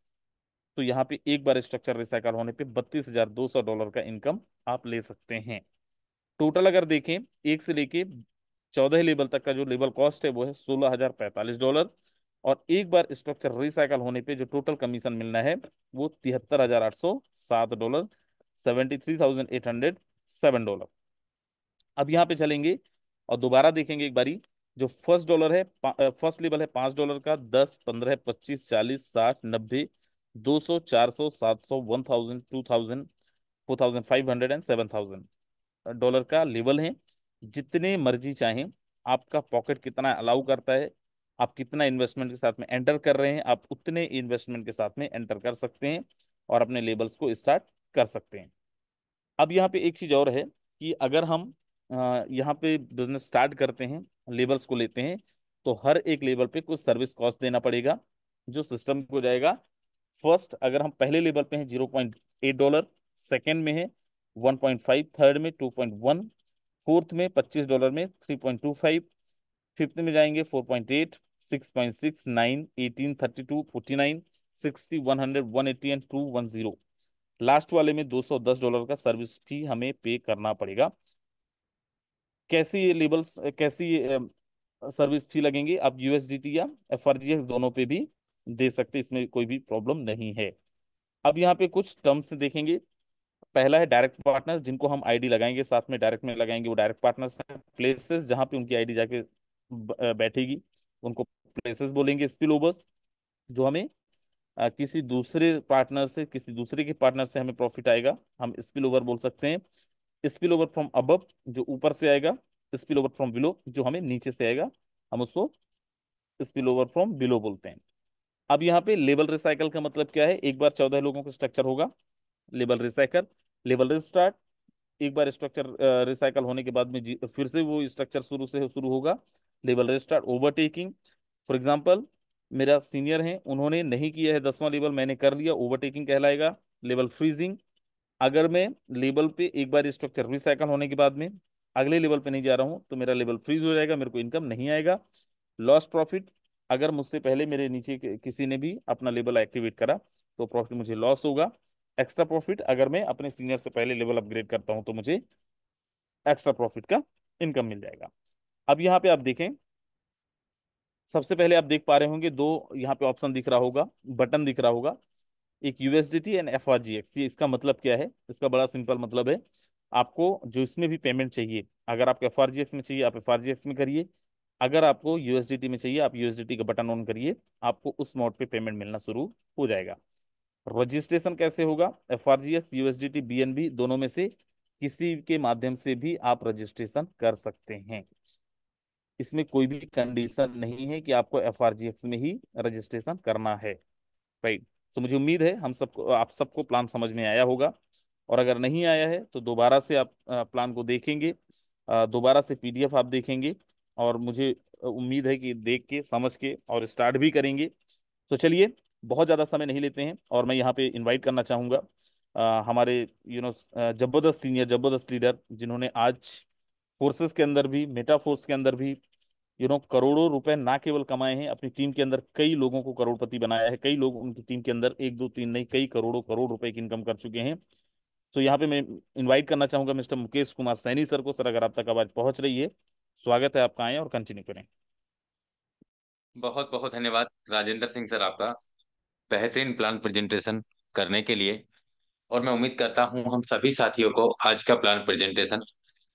S1: तो यहाँ पे एक बार स्ट्रक्चर रिसाइकल होने पे $32,200 का इनकम आप ले सकते हैं। टोटल अगर देखें एक से लेके 14 लेवल तक का जो लेवल कॉस्ट है वो है $16,045। और एक बार स्ट्रक्चर रिसाइकल होने पे जो टोटल कमीशन मिलना है वो $73,807, $73,807। अब यहाँ पे चलेंगे और दोबारा देखेंगे एक बारी। जो फर्स्ट डॉलर है, फर्स्ट लेवल है $5 का, 10, 15, 25, 40, 60, 90, 200, 400, 700, 1000, 2000, 4500 एंड 7000। डॉलर का लेवल है। जितने मर्जी चाहें, आपका पॉकेट कितना अलाउ करता है, आप कितना इन्वेस्टमेंट के साथ में एंटर कर रहे हैं, आप उतने इन्वेस्टमेंट के साथ में एंटर कर सकते हैं और अपने लेबल्स को स्टार्ट कर सकते हैं। अब यहाँ पे एक चीज और है कि अगर हम यहाँ पे बिजनेस स्टार्ट करते हैं, लेबल्स को लेते हैं, तो हर एक लेबल पे कुछ सर्विस कॉस्ट देना पड़ेगा जो सिस्टम को जाएगा। फर्स्ट, अगर हम पहले लेवल पे हैं $0.8, सेकेंड में है 1.5, थर्ड में 2.1, फोर्थ में $25 में 3.25, फिफ्थ में जाएंगे 4.8, 6.6, 9, 18, 32, 49, 60, 100, 180 एंड 210। लास्ट वाले में $210 का सर्विस फी हमें पे करना पड़ेगा। कैसे ये लेबल्स, कैसी सर्विस फी लगेंगी, आप यूएसडीटी या एफआरजीएक्स दोनों पे भी दे सकते, इसमें कोई भी प्रॉब्लम नहीं है। अब यहाँ पे कुछ टर्म्स देखेंगे। पहला है डायरेक्ट पार्टनर, जिनको हम आईडी लगाएंगे साथ में डायरेक्ट में लगाएंगे, वो डायरेक्ट पार्टनर्स हैं। प्लेसेस जहाँ पे उनकी आईडी जाके बैठेगी, उनको प्लेसेस बोलेंगे। स्पिल ओवर्स, जो हमें किसी दूसरे पार्टनर से, किसी दूसरे के पार्टनर से हमें प्रॉफिट आएगा, हम स्पिल ओवर बोल सकते हैं। स्पिल ओवर फ्रॉम अबव, जो ऊपर से आएगा। स्पिल ओवर फ्रॉम बिलो, जो हमें नीचे से आएगा, हम उसको स्पिल ओवर फ्रॉम बिलो बोलते हैं। अब यहाँ पे लेवल रिसाइकल का मतलब क्या है? एक बार 14 लोगों का स्ट्रक्चर होगा, लेवल रिसाइकल। लेवल रिस्टार्ट, एक बार स्ट्रक्चर रिसाइकल होने के बाद में फिर से वो स्ट्रक्चर शुरू से शुरू होगा। Level restart. Overtaking, for example मेरा सीनियर है, उन्होंने नहीं किया है 10वां लेवल, मैंने कर लिया, ओवरटेकिंग कहलाएगा। लेवल फ्रीजिंग, अगर मैं लेवल पे एक बार स्ट्रक्चर रिसाइकल होने के बाद में अगले लेवल पे नहीं जा रहा हूं, तो मेरा लेवल फ्रीज हो जाएगा, मेरे को इनकम नहीं आएगा। लॉस्ट प्रॉफिट, अगर मुझसे पहले मेरे नीचे किसी ने भी अपना लेवल एक्टिवेट करा, तो प्रॉफिट मुझे लॉस होगा। एक्स्ट्रा प्रॉफिट, अगर मैं अपने सीनियर से पहले लेवल अपग्रेड करता हूं, तो मुझे एक्स्ट्रा प्रॉफिट का इनकम मिल जाएगा। अब यहाँ पे आप देखें, सबसे पहले आप देख पा रहे होंगे दो यहाँ पे ऑप्शन दिख रहा होगा, बटन दिख रहा होगा, एक यूएसडीटी एंड एफआरजीएक्स। ये इसका मतलब क्या है? इसका बड़ा सिंपल मतलब है, आपको जो इसमें भी पेमेंट चाहिए, अगर आपको एफआरजीएक्स में चाहिए आप एफआरजीएक्स में करिए, अगर आपको यूएसडीटी में चाहिए आप यूएसडीटी का बटन ऑन करिए, आपको उस मोड पे पेमेंट मिलना शुरू हो जाएगा। रजिस्ट्रेशन कैसे होगा? एफआरजीएक्स, यूएसडीटी, बीएनबी दोनों में से किसी के माध्यम से भी आप रजिस्ट्रेशन कर सकते हैं। इसमें कोई भी कंडीशन नहीं है कि आपको एफआरजीएक्स में ही रजिस्ट्रेशन करना है। राइट। तो मुझे उम्मीद है हम सबको, आप सबको प्लान समझ में आया होगा। और अगर नहीं आया है तो दोबारा से आप प्लान को देखेंगे, दोबारा से पीडीएफ आप देखेंगे, और मुझे उम्मीद है कि देख के समझ के और स्टार्ट भी करेंगे। तो चलिए, बहुत ज़्यादा समय नहीं लेते हैं, और मैं यहाँ पे इनवाइट करना चाहूँगा हमारे जबरदस्त सीनियर, जबरदस्त लीडर, जिन्होंने आज फोर्सेस के अंदर भी, मेटा फोर्स के अंदर भी करोड़ों रुपए ना केवल कमाए हैं, अपनी टीम के अंदर कई लोगों को करोड़पति बनाया है। कई लोग उनकी टीम के अंदर एक दो तीन नहीं, कई करोड़ों करोड़ रुपए की इनकम कर चुके हैं। तो यहाँ पे मैं इनवाइट करना चाहूंगा मिस्टर मुकेश कुमार सैनी सर को। सर, अगर आप तक आवाज पहुंच रही है, स्वागत है आपका, आए और कंटिन्यू करें।
S2: बहुत बहुत धन्यवाद राजेंद्र सिंह सर, आपका बेहतरीन प्लान प्रेजेंटेशन करने के लिए। और मैं उम्मीद करता हूं हम सभी साथियों को आज का प्लान प्रेजेंटेशन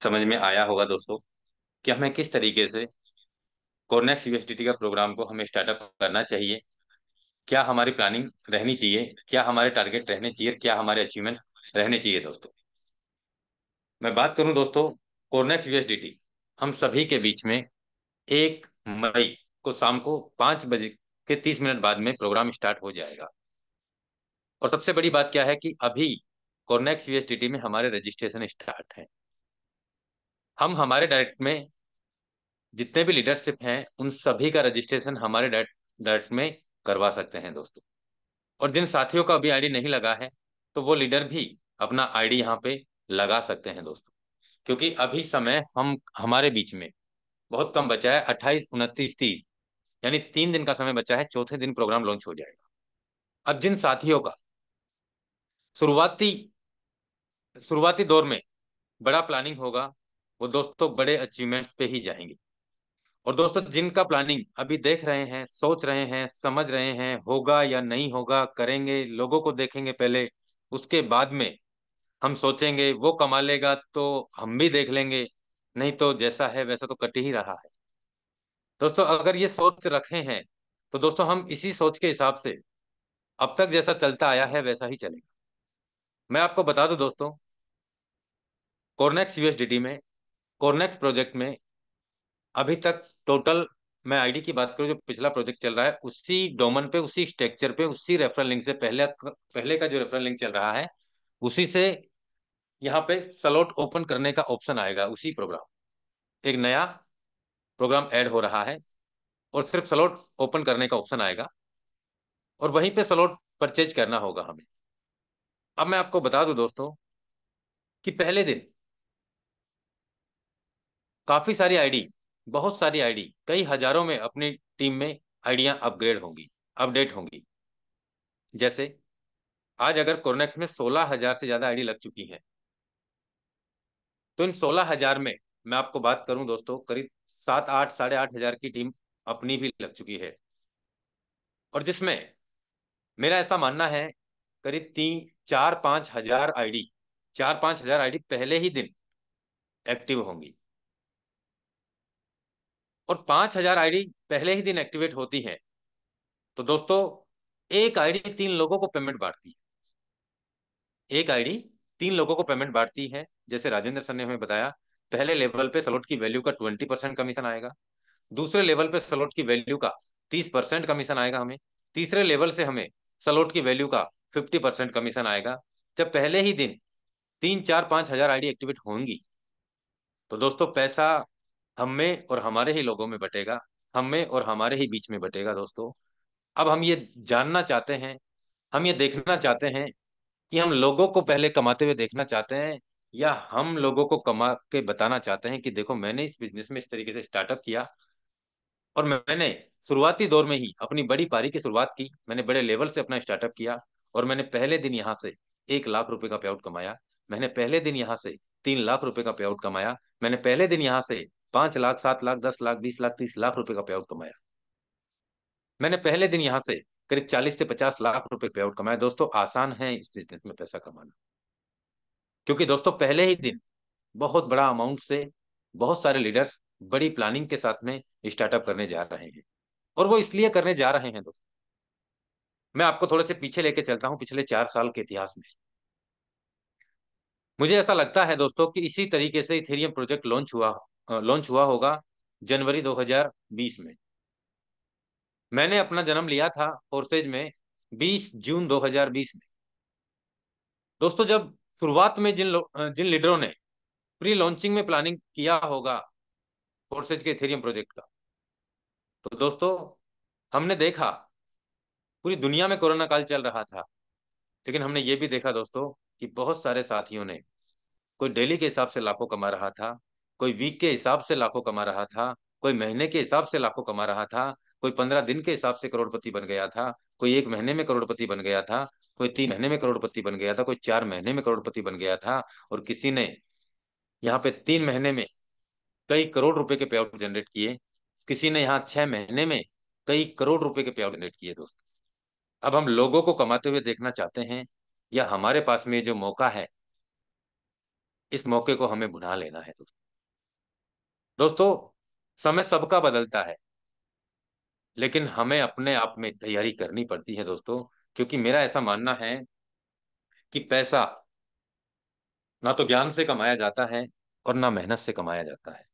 S2: समझ में आया होगा दोस्तों, कि हमें किस तरीके से कोर्नेक्स यूएसडीटी का प्रोग्राम को हमें स्टार्टअप करना चाहिए, क्या हमारी प्लानिंग रहनी चाहिए, क्या हमारे टारगेट रहने चाहिए, क्या हमारे अचीवमेंट रहने चाहिए दोस्तों। मैं बात करूं दोस्तों, कोर्नेक्स यूएसडीटी हम सभी के बीच में 1 मई को शाम को 5 बजे के 30 मिनट बाद में प्रोग्राम स्टार्ट हो जाएगा। और सबसे बड़ी बात क्या है कि अभी कॉर्नेक्स यूएसडीटी में हमारे रजिस्ट्रेशन स्टार्ट है। हम हमारे डायरेक्ट में जितने भी लीडरशिप हैं उन सभी का रजिस्ट्रेशन हमारे डायरेक्ट डायरेक्ट में करवा सकते हैं दोस्तों। और जिन साथियों का अभी आईडी नहीं लगा है, तो वो लीडर भी अपना आईडी यहाँ पे लगा सकते हैं दोस्तों। क्योंकि अभी समय हम हमारे बीच में बहुत कम बचा है, 28, 29, 30, यानी 3 दिन का समय बचा है, चौथे दिन प्रोग्राम लॉन्च हो जाएगा। अब जिन साथियों का शुरुआती शुरुआती दौर में बड़ा प्लानिंग होगा, वो दोस्तों बड़े अचीवमेंट्स पे ही जाएंगे। और दोस्तों जिनका प्लानिंग अभी देख रहे हैं, सोच रहे हैं, समझ रहे हैं, होगा या नहीं होगा, करेंगे, लोगों को देखेंगे पहले, उसके बाद में हम सोचेंगे, वो कमा लेगा तो हम भी देख लेंगे, नहीं तो जैसा है वैसा तो कट ही रहा है। दोस्तों अगर ये सोच रखे हैं, तो दोस्तों हम इसी सोच के हिसाब से अब तक जैसा चलता आया है वैसा ही चलेगा। मैं आपको बता दूं दोस्तों, कोरनेक्स यूएसडीटी में, कोरनेक्स प्रोजेक्ट में अभी तक टोटल, मैं आईडी की बात करूं, जो पिछला प्रोजेक्ट चल रहा है उसी डोमेन पे, उसी स्ट्रक्चर पे, उसी रेफरल लिंक से, पहले पहले का जो रेफरल लिंक चल रहा है उसी से यहाँ पे स्लॉट ओपन करने का ऑप्शन आएगा। उसी प्रोग्राम, एक नया प्रोग्राम ऐड हो रहा है और सिर्फ स्लॉट ओपन करने का ऑप्शन आएगा और वहीं पे स्लॉट परचेज करना होगा हमें। अब मैं आपको बता दूं दोस्तों कि पहले दिन काफी सारी आईडी, बहुत सारी आईडी, कई हजारों में अपनी टीम में आईडियां अपग्रेड होंगी, अपडेट होंगी। जैसे आज अगर कोरनेक्स में 16,000 से ज्यादा आईडी लग चुकी हैं, तो इन 16,000 में मैं आपको बात करूं दोस्तों, करीब 7-8, 8,500 की टीम अपनी भी लग चुकी है। और जिसमें मेरा ऐसा मानना है करीब 3-4-5 हजार आईडी, 4-5 हजार आईडी पहले ही दिन एक्टिव होंगी। और 5,000 आईडी पहले ही दिन एक्टिवेट होती हैं तो दोस्तों एक आईडी 3 लोगों को पेमेंट बांटती है। एक आईडी 3 लोगों को पेमेंट बांटती है। जैसे राजेंद्र सर ने हमें बताया, पहले लेवल पे स्लॉट की वैल्यू का 20% कमीशन आएगा, दूसरे लेवल पे स्लॉट की वैल्यू का 30% कमीशन आएगा हमें, तीसरे लेवल से हमें स्लॉट की वैल्यू का 50% कमीशन आएगा। जब पहले ही दिन 3-4-5 हजार आईडी एक्टिवेट होंगी तो दोस्तों पैसा हम में और हमारे ही लोगों में बटेगा, हम में और हमारे ही बीच में बटेगा दोस्तों। अब हम ये जानना चाहते हैं, हम ये देखना चाहते हैं कि हम लोगों को पहले कमाते हुए देखना चाहते हैं या हम लोगों को कमा के बताना चाहते हैं कि देखो मैंने इस बिजनेस में इस तरीके से स्टार्टअप किया और मैंने शुरुआती दौर में ही अपनी बड़ी पारी की शुरुआत की, मैंने बड़े लेवल से अपना स्टार्टअप किया और मैंने पहले दिन यहाँ से 1 लाख रुपए का पे आउट कमाया, मैंने पहले दिन यहाँ से 3 लाख रुपए का पे आउट कमाया, मैंने पहले दिन यहाँ से 5 लाख, 7 लाख, 10 लाख, 20 लाख, 30 लाख रुपए का पे आउट कमाया, मैंने पहले दिन यहाँ से करीब 40 से 50 लाख रुपए पे आउट कमाया। दोस्तों आसान है इस बिजनेस में पैसा कमाना, क्योंकि दोस्तों पहले ही दिन बहुत बड़ा अमाउंट से बहुत सारे लीडर्स बड़ी प्लानिंग के साथ में स्टार्टअप करने जा रहे हैं। और वो इसलिए करने जा रहे हैं दोस्तों, मैं आपको थोड़े से पीछे लेके चलता हूँ, पिछले 4 साल के इतिहास में। मुझे ऐसा लगता है दोस्तों कि इसी तरीके से इथेरियम प्रोजेक्ट लॉन्च हुआ होगा जनवरी 2020 में। मैंने अपना जन्म लिया था फोर्सेज में 20 जून 2020 में। दोस्तों जब शुरुआत में जिन लीडरों ने प्री लॉन्चिंग में प्लानिंग किया होगा फोर्सेज के इथेरियम प्रोजेक्ट का, तो दोस्तों हमने देखा पूरी दुनिया में कोरोना काल चल रहा था, लेकिन हमने ये भी देखा दोस्तों कि बहुत सारे साथियों ने, कोई डेली के हिसाब से लाखों कमा रहा था, कोई वीक के हिसाब से लाखों कमा रहा था, कोई महीने के हिसाब से लाखों कमा रहा था, कोई 15 दिन के हिसाब से करोड़पति बन गया था, कोई 1 महीने में करोड़पति बन गया था, कोई 3 महीने में करोड़पति बन गया था, कोई 4 महीने में करोड़पति बन गया था। और किसी ने यहाँ पे 3 महीने में कई करोड़ रुपए के पे आउट जनरेट किए, किसी ने यहाँ 6 महीने में कई करोड़ रुपए के पे आउट जनरेट किए दोस्तों। अब हम लोगों को कमाते हुए देखना चाहते हैं या हमारे पास में जो मौका है, इस मौके को हमें भुना लेना है दोस्तों। दोस्तों समय सबका बदलता है, लेकिन हमें अपने आप में तैयारी करनी पड़ती है दोस्तों, क्योंकि मेरा ऐसा मानना है कि पैसा ना तो ज्ञान से कमाया जाता है और ना मेहनत से कमाया जाता है।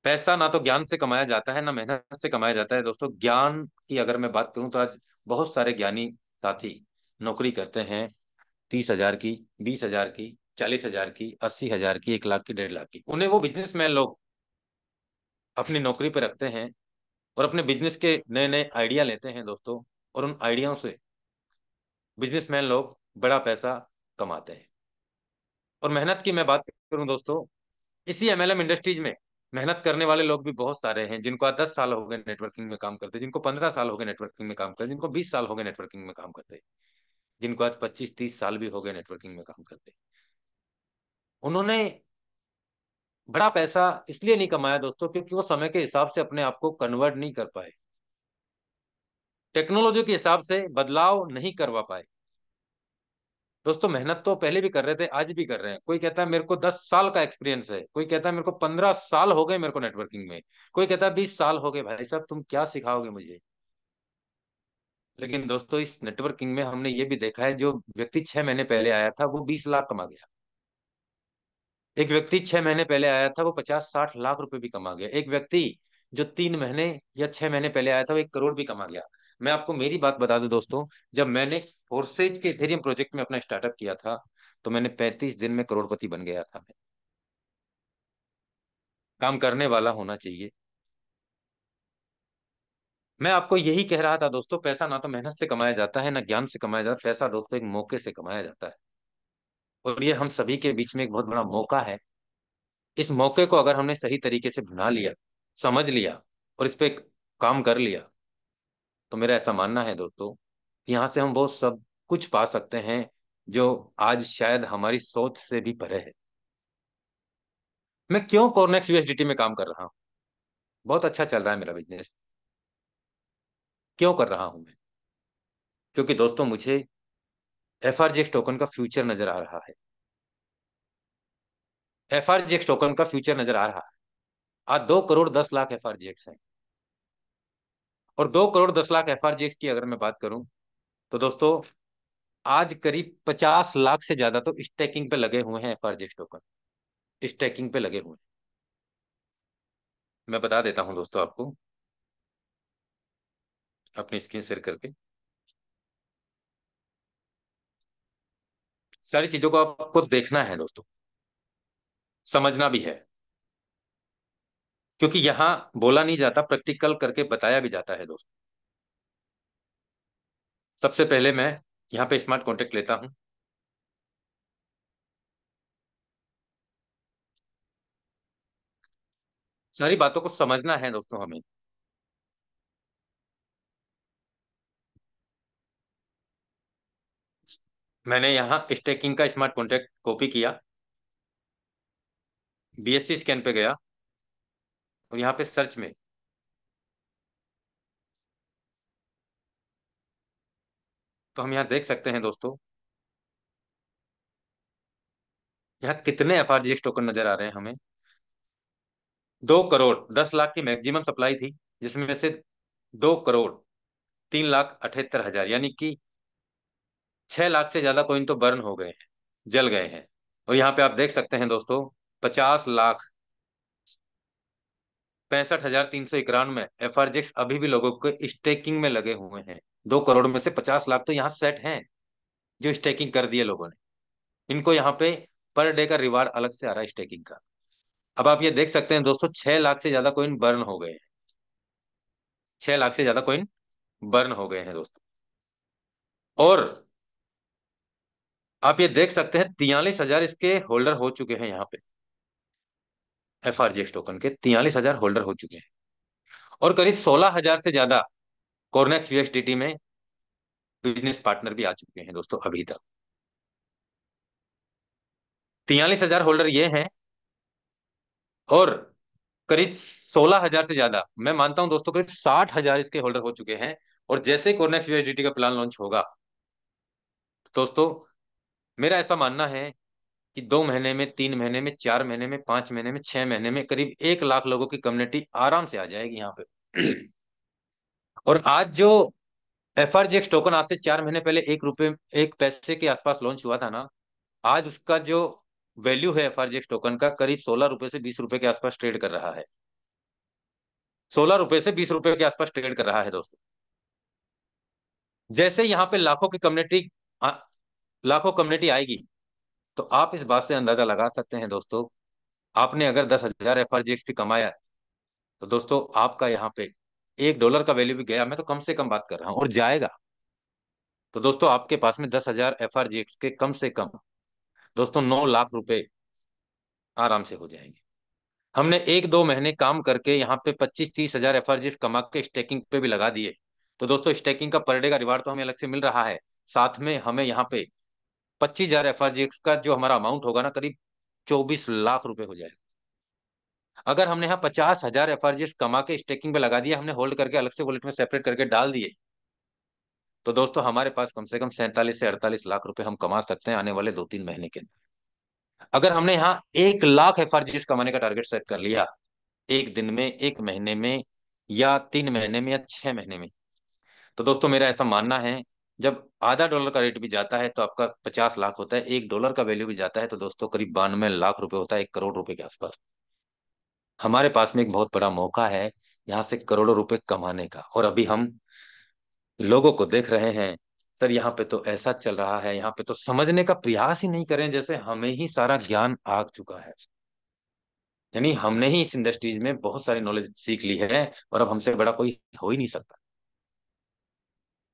S2: पैसा ना तो ज्ञान से कमाया जाता है ना मेहनत से कमाया जाता है दोस्तों। ज्ञान की अगर मैं बात करूं तो आज बहुत सारे ज्ञानी साथी नौकरी करते हैं 30,000 की, 20,000 की, 40,000 की, 80,000 की, 1 लाख की, 1.5 लाख की। उन्हें वो बिजनेसमैन लोग अपनी नौकरी पे रखते हैं और अपने बिजनेस के नए नए आइडिया लेते हैं दोस्तों, और उन आइडियाओं से बिजनेसमैन लोग बड़ा पैसा कमाते हैं। और मेहनत की मैं बात करूं दोस्तों, इसी एमएलएम इंडस्ट्रीज में मेहनत करने वाले लोग भी बहुत सारे हैं, जिनको आज 10 साल हो गए नेटवर्किंग में काम करते, जिनको 15 साल हो गए नेटवर्किंग में काम करते, जिनको 20 साल हो गए नेटवर्किंग में काम करते, जिनको आज 25-30 साल भी हो गए नेटवर्किंग में काम करते। उन्होंने बड़ा पैसा इसलिए नहीं कमाया दोस्तों क्योंकि वो समय के हिसाब से अपने आप को कन्वर्ट नहीं कर पाए, टेक्नोलॉजी के हिसाब से बदलाव नहीं करवा पाए। दोस्तों मेहनत तो पहले भी कर रहे थे, आज भी कर रहे हैं। कोई कहता है मेरे को 10 साल का एक्सपीरियंस है, कोई कहता है मेरे को 15 साल हो गए मेरे को नेटवर्किंग में, कोई कहता है 20 साल हो गए। भाई साहब तुम क्या सिखाओगे मुझे? लेकिन दोस्तों इस नेटवर्किंग में हमने ये भी देखा है, जो व्यक्ति 6 महीने पहले आया था वो 20 लाख कमा गया। एक व्यक्ति 6 महीने पहले आया था, वो 50-60 लाख रुपए भी कमा गया। एक व्यक्ति जो 3 महीने या 6 महीने पहले आया था, वो 1 करोड़ भी कमा गया। मैं आपको मेरी बात बता दूं दोस्तों, जब मैंने फोर्सेज के इथेरियम प्रोजेक्ट में अपना स्टार्टअप किया था, तो मैंने 35 दिन में करोड़पति बन गया था। मैं काम करने वाला होना चाहिए। मैं आपको यही कह रहा था दोस्तों, पैसा ना तो मेहनत से कमाया जाता है, ना ज्ञान से कमाया जाता है। पैसा दोस्तों एक मौके से कमाया जाता है, और ये हम सभी के बीच में एक बहुत बड़ा मौका है। इस मौके को अगर हमने सही तरीके से बना लिया, समझ लिया, और इस पे काम कर लिया, तो मेरा ऐसा मानना है दोस्तों, कि यहाँ से हम बहुत सब कुछ पा सकते हैं, जो आज शायद हमारी सोच से भी परे है। मैं क्यों कॉर्नेक्स यूएसडीटी में काम कर रहा हूँ? बहुत अच्छा चल रहा है मेरा बिजनेस। क्यों कर रहा हूं मैं? क्योंकि दोस्तों मुझे एफआरजीएक्स टोकन का फ्यूचर नजर आ रहा है। एफआरजीएक्स टोकन का फ्यूचर नजर आ रहा है। आज 2 करोड़ 10 लाख एफआरजीएक्स हैं, और 2 करोड़ 10 लाख एफआरजीएक्स की अगर मैं बात करूं, तो दोस्तों आज करीब 50 लाख से ज्यादा तो स्टेकिंग पे लगे हुए हैं। एफआरजीएक्स टोकन स्टेकिंग पे लगे हुए हैं। मैं बता देता हूं दोस्तों आपको, अपनी स्क्रीन शेयर करके। सारी चीजों को आपको देखना है दोस्तों, समझना भी है, क्योंकि यहाँ बोला नहीं जाता, प्रैक्टिकल करके बताया भी जाता है दोस्तों। सबसे पहले मैं यहाँ पे स्मार्ट कॉन्ट्रैक्ट लेता हूं। सारी बातों को समझना है दोस्तों हमें। मैंने यहाँ स्टेकिंग का स्मार्ट कॉन्ट्रैक्ट कॉपी किया, बीएससी स्कैन पे गया, और यहाँ पे सर्च में तो हम यहाँ देख सकते हैं दोस्तों, यहाँ कितने एफआरजीएक्स टोकन नजर आ रहे हैं हमें। 2 करोड़ 10 लाख की मैक्सिमम सप्लाई थी, जिसमें से 2 करोड़ 3 लाख 78 हजार, यानी कि 6 लाख से ज्यादा कॉइन तो बर्न हो गए हैं, जल गए हैं। और यहाँ पे आप देख सकते हैं दोस्तों, 50,65,391 एफआरजीएक्स अभी भी लोगों के स्टेकिंग में लगे हुए हैं। 2 करोड़ में से 50 लाख तो यहाँ सेट हैं, जो स्टेकिंग कर दिए लोगों ने। इनको यहाँ पे पर डे का रिवार्ड अलग से आ रहा है स्टेकिंग का। अब आप ये देख सकते हैं दोस्तों, 6 लाख से ज्यादा कॉइन बर्न हो गए हैं। 6 लाख से ज्यादा कॉइन बर्न हो गए हैं दोस्तों। और आप ये देख सकते हैं, 43 हजार इसके होल्डर हो चुके हैं। यहाँ पे एफआरजीएक्स टोकन के 43 हजार होल्डर हो चुके हैं, और करीब 16 हजार से ज्यादा कॉर्नेक्स यूएसडीटी में बिजनेस पार्टनर भी आ चुके हैं दोस्तों अभी तक। 43 हजार होल्डर ये हैं, और करीब 16 हजार से ज्यादा, मैं मानता हूं दोस्तों करीब 60 हजार इसके होल्डर हो चुके हैं। और जैसे कॉर्नेक्स यूएसडीटी का प्लान लॉन्च होगा, दोस्तों मेरा ऐसा मानना है कि 2 महीने में, 3 महीने में, 4 महीने में, 5 महीने में, 6 महीने में करीब 1 लाख लोगों की कम्युनिटी आराम से आ जाएगी यहाँ पे। और आज जो एफआरजीएक्स टोकन आज से 4 महीने पहले 1 रुपए 1 पैसे के आसपास लॉन्च हुआ था ना, आज उसका जो वैल्यू है एफआरजीएक्स टोकन का, करीब 16 रुपए से 20 रुपए के आसपास ट्रेड कर रहा है। 16 रुपए से 20 रुपए के आसपास ट्रेड कर रहा है दोस्तों। जैसे यहाँ पे लाखों कम्युनिटी आएगी, तो आप इस बात से अंदाजा लगा सकते हैं दोस्तों, आपने अगर 10 हजार एफआरजीएक्स भी कमाया, तो दोस्तों आपका यहाँ पे $1 का वैल्यू भी गया, मैं तो कम से कम बात कर रहा हूँ, और जाएगा, तो दोस्तों आपके पास में 10 हजार एफआरजीएक्स के कम से कम दोस्तों 9 लाख रुपए आराम से हो जाएंगे। हमने 1-2 महीने काम करके यहाँ पे 25-30 हजार एफआरजीएक्स कमा के स्टेकिंग पे भी लगा दिए, तो दोस्तों स्टेकिंग का पर डे का रिवार्ड तो हमें अलग से मिल रहा है। साथ में हमें यहाँ पे 25 हजार एफआरजीएक्स का जो हमारा अमाउंट होगा ना, करीब 24 लाख रुपए हो जाएगा। अगर हमने यहाँ 50 हजार एफआरजीएस कमा के स्टेकिंग पे लगा दिया, हमने होल्ड करके अलग से वॉलेट में सेपरेट करके डाल दिए, तो दोस्तों हमारे पास कम से कम 47 से 48 लाख रुपए हम कमा सकते हैं आने वाले 2-3 महीने के अंदर। अगर हमने यहाँ 1 लाख एफआरजीएस कमाने का टारगेट सेट कर लिया, एक दिन में, 1 महीने में, या 3 महीने में, या 6 महीने में, तो दोस्तों मेरा ऐसा मानना है जब आधा डॉलर का रेट भी जाता है तो आपका 50 लाख होता है, 1 डॉलर का वैल्यू भी जाता है तो दोस्तों करीब 92 लाख रुपए होता है, 1 करोड़ रुपए के आसपास। हमारे पास में एक बहुत बड़ा मौका है यहाँ से करोड़ों रुपए कमाने का, और अभी हम लोगों को देख रहे हैं, सर यहाँ पे तो ऐसा चल रहा है, यहाँ पे तो समझने का प्रयास ही नहीं करें, जैसे हमें ही सारा ज्ञान आ चुका है। यानी हमने ही इस इंडस्ट्रीज में बहुत सारी नॉलेज सीख ली है, और अब हमसे बड़ा कोई हो ही नहीं सकता।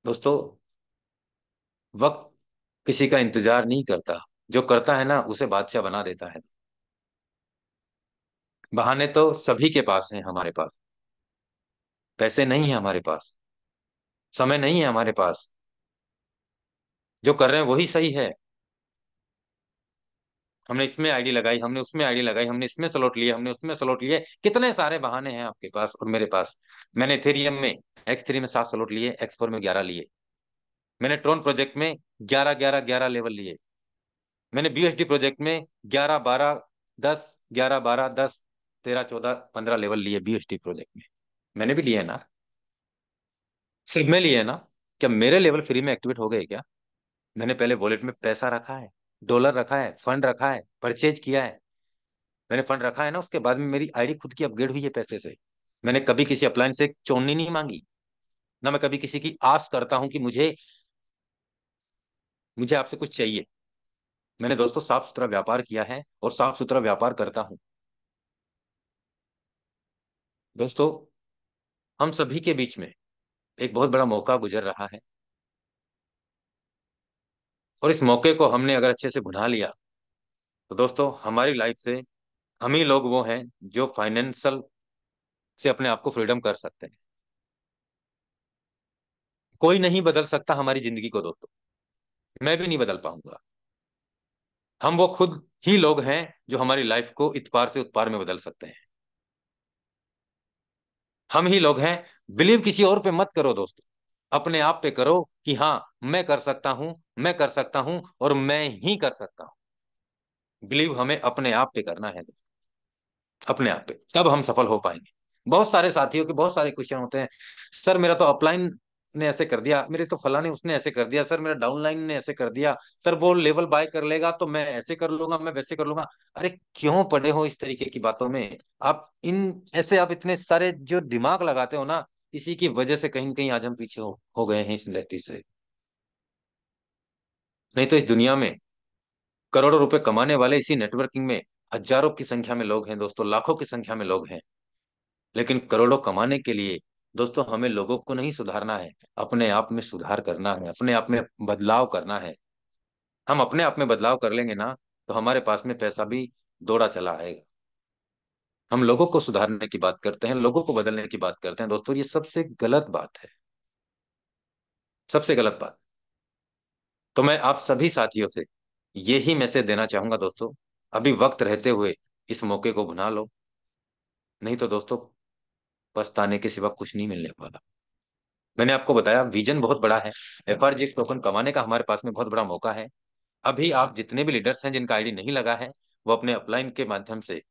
S2: दोस्तों, वक्त किसी का इंतजार नहीं करता, जो करता है ना उसे बादशाह बना देता है। बहाने तो सभी के पास हैं, हमारे पास पैसे नहीं है, हमारे पास समय नहीं है, हमारे पास जो कर रहे हैं वही सही है। हमने इसमें आईडी लगाई, हमने उसमें आईडी लगाई, हमने इसमें स्लॉट लिए, हमने उसमें स्लॉट लिए, कितने सारे बहाने हैं आपके पास और मेरे पास। मैंने इथेरियम में X3 में 7 स्लॉट लिए, X4 में 11 लिए। मैंने ट्रोन प्रोजेक्ट में 11 11 11 लेवल लिए। मैंने BUSD प्रोजेक्ट में 11 12 10, 11 12 10 13 14 15 लेवल लिए BUSD प्रोजेक्ट में। मैंने भी लिए है ना, सिर्फ में लिए है ना। क्या मेरे लेवल फ्री में एक्टिवेट हो गए क्या? मैंने पहले वॉलेट में पैसा रखा है, डॉलर रखा है, फंड रखा है, परचेज किया है। मैंने फंड रखा है ना, उसके बाद में मेरी आईडी खुद की अपग्रेड हुई है पैसे से। मैंने कभी किसी अपलायंस से चोननी नहीं मांगी, ना मैं कभी किसी की आस करता हूं कि मुझे मुझे आपसे कुछ चाहिए। मैंने दोस्तों साफ सुथरा व्यापार किया है और साफ सुथरा व्यापार करता हूं। दोस्तों, हम सभी के बीच में एक बहुत बड़ा मौका गुजर रहा है, और इस मौके को हमने अगर अच्छे से भुना लिया तो दोस्तों हमारी लाइफ से हम ही लोग वो हैं जो फाइनेंशियल से अपने आप को फ्रीडम कर सकते हैं। कोई नहीं बदल सकता हमारी जिंदगी को दोस्तों, मैं भी नहीं बदल पाऊंगा। हम वो खुद ही लोग हैं जो हमारी लाइफ को इतपार से उत्पार में बदल सकते हैं। हम ही लोग हैं। बिलीव किसी और पे मत करो दोस्तों, अपने आप पे करो कि हाँ, मैं कर सकता हूं, मैं कर सकता हूं और मैं ही कर सकता हूं। बिलीव हमें अपने आप पे करना है, अपने आप पे, तब हम सफल हो पाएंगे। बहुत सारे साथियों के बहुत सारे क्वेश्चन होते हैं, सर मेरा तो अपलाइन ने ऐसे कर दिया, मेरे तो फलाने उसने ऐसे कर दिया, सर मेरा डाउनलाइन ने ऐसे कर दिया, सर वो लेवल बाय कर लेगा तो मैं ऐसे कर लूंगा, मैं वैसे कर लूंगा। अरे क्यों पड़े हो इस तरीके की बातों में? आप इतने सारे जो दिमाग लगाते हो ना, इसी की वजह से कहीं न कहीं आज हम पीछे हो गए हैं इस इंडस्ट्री से। नहीं तो इस दुनिया में करोड़ों रुपए कमाने वाले इसी नेटवर्किंग में हजारों की संख्या में लोग हैं दोस्तों, लाखों की संख्या में लोग हैं। लेकिन करोड़ों कमाने के लिए दोस्तों हमें लोगों को नहीं सुधारना है, अपने आप में सुधार करना है, अपने आप में बदलाव करना है। हम अपने आप में बदलाव कर लेंगे ना, तो हमारे पास में पैसा भी दौड़ा चला आएगा। हम लोगों को सुधारने की बात करते हैं, लोगों को बदलने की बात करते हैं दोस्तों, ये सबसे गलत बात है, सबसे गलत बात। तो मैं आप सभी साथियों से ये ही मैसेज देना चाहूंगा दोस्तों, अभी वक्त रहते हुए इस मौके को भुना लो, नहीं तो दोस्तों पछताने के सिवा कुछ नहीं मिलने वाला। मैंने आपको बताया विजन बहुत बड़ा है, FRGX टोकन कमाने का हमारे पास में बहुत बड़ा मौका है। अभी आप जितने भी लीडर्स हैं जिनका आईडी नहीं लगा है, वो अपने अपलाइन के माध्यम से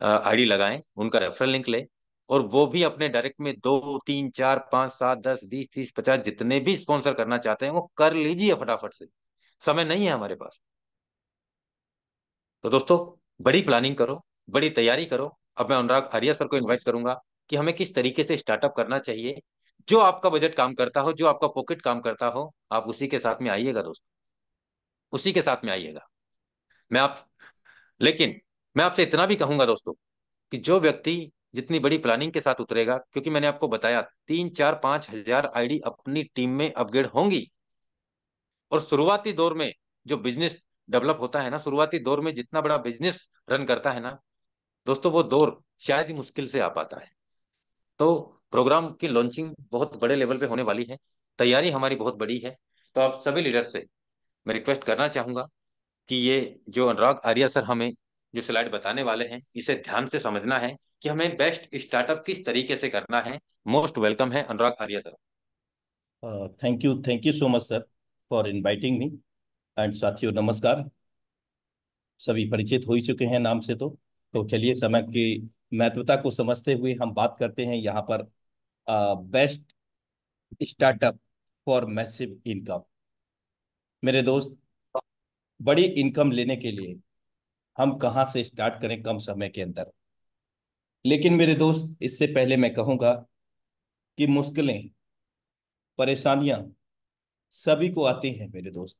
S2: आईडी लगाएं, उनका रेफरल लिंक ले, और वो भी अपने डायरेक्ट में 2 3 4 5 7 10 20 30 50 जितने भी स्पॉन्सर करना चाहते हैं वो कर लीजिए फटाफट से। समय नहीं है हमारे पास। तो दोस्तों, बड़ी प्लानिंग करो, बड़ी तैयारी करो। अब मैं अनुराग आर्या सर को इनवाइट करूंगा कि हमें किस तरीके से स्टार्टअप करना चाहिए। जो आपका बजट काम करता हो, जो आपका पॉकेट काम करता हो, आप उसी के साथ में आइएगा दोस्तों, उसी के साथ में आइएगा। मैं आप लेकिन मैं आपसे इतना भी कहूंगा दोस्तों कि जो व्यक्ति जितनी बड़ी प्लानिंग के साथ उतरेगा, क्योंकि मैंने आपको बताया 3 4 5 हजार आईडी अपनी टीम में अपग्रेड होंगी। और शुरुआती दौर में जो बिजनेस डेवलप होता है ना, शुरुआती दौर में जितना बड़ा बिजनेस रन करता है ना दोस्तों, वो दौर शायद ही मुश्किल से आ पाता है। तो प्रोग्राम की लॉन्चिंग बहुत बड़े लेवल पे होने वाली है, तैयारी हमारी बहुत बड़ी है। तो आप सभी लीडर से मैं रिक्वेस्ट करना चाहूंगा कि ये जो अनुराग आर्या सर हमें जो स्लाइड बताने वाले हैं, इसे ध्यान से समझना है कि हमें बेस्ट स्टार्टअप किस तरीके से करना है। मोस्ट वेलकम है Anurag Arya sir.
S3: Thank you so much sir for inviting me. And साथियों नमस्कार, सभी परिचित हो ही चुके हैं नाम से। तो चलिए समय की महत्वता को समझते हुए हम बात करते हैं यहाँ पर best startup for massive income. मेरे दोस्त, बड़ी इनकम लेने के लिए हम कहाँ से स्टार्ट करें कम समय के अंदर। लेकिन मेरे दोस्त, इससे पहले मैं कहूंगा कि मुश्किलें, परेशानियां सभी को आती हैं मेरे दोस्त,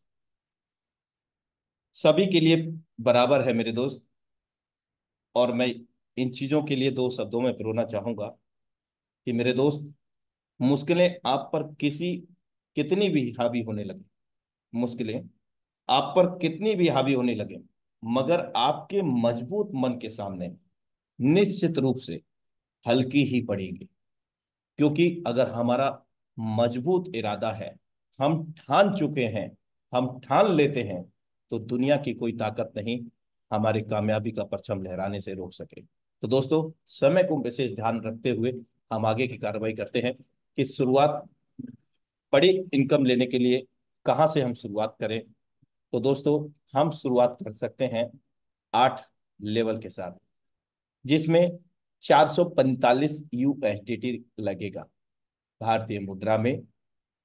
S3: सभी के लिए बराबर है मेरे दोस्त। और मैं इन चीजों के लिए दो शब्दों में पिरोना चाहूंगा कि मेरे दोस्त, मुश्किलें आप पर कितनी भी हावी होने लगे, मुश्किलें आप पर कितनी भी हावी होने लगे, मगर आपके मजबूत मन के सामने निश्चित रूप से हल्की ही पड़ेगी। क्योंकि अगर हमारा मजबूत इरादा है, हम ठान चुके हैं, हम ठान लेते हैं, तो दुनिया की कोई ताकत नहीं हमारी कामयाबी का परचम लहराने से रोक सके। तो दोस्तों, समय को विशेष ध्यान रखते हुए हम आगे की कार्रवाई करते हैं कि शुरुआत बड़ी इनकम लेने के लिए कहाँ से हम शुरुआत करें। तो दोस्तों, हम शुरुआत कर सकते हैं 8 लेवल के साथ, जिसमें 445 USDT लगेगा। भारतीय मुद्रा में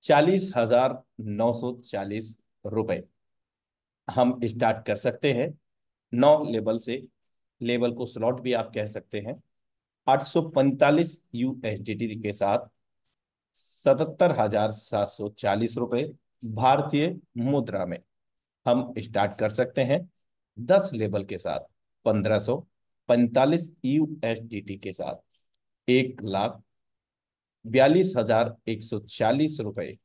S3: 40,940 रुपए हम स्टार्ट कर सकते हैं 9 लेवल से। लेवल को स्लॉट भी आप कह सकते हैं। 845 USDT के साथ 77,740 रुपए भारतीय मुद्रा में हम स्टार्ट कर सकते हैं। 10 लेवल के साथ 1545 USDT के साथ 1,42,140 रुपए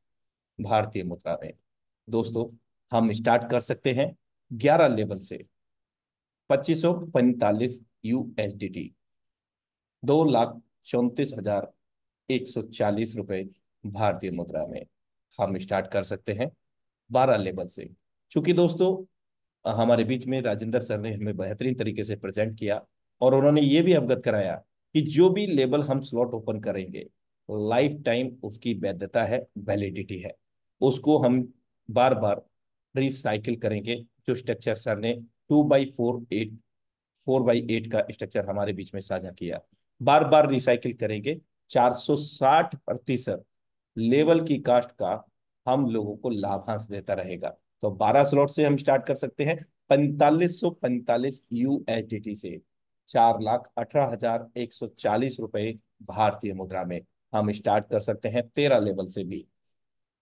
S3: भारतीय मुद्रा में। दोस्तों, हम स्टार्ट कर सकते हैं 11 लेवल से 2545 USDT, 2,34,140 रुपए भारतीय मुद्रा में हम स्टार्ट कर सकते हैं 12 लेवल से। चूंकि दोस्तों, हमारे बीच में राजेंद्र सर ने हमें बेहतरीन तरीके से प्रेजेंट किया और उन्होंने ये भी अवगत कराया कि जो भी लेवल हम स्लॉट ओपन करेंगे, लाइफ टाइम उसकी वैधता है, वैलिडिटी है। उसको हम बार बार रिसाइकिल करेंगे। जो स्ट्रक्चर सर ने 2x4 8 4x8 का स्ट्रक्चर हमारे बीच में साझा किया, बार बार रिसाइकिल करेंगे। 460% लेवल की कास्ट का हम लोगों को लाभांश देता रहेगा। तो 12 स्लॉट से हम स्टार्ट कर सकते हैं 4545 USDT से 4,18,140 रुपए भारतीय मुद्रा में हम स्टार्ट कर सकते हैं। 13 लेवल से भी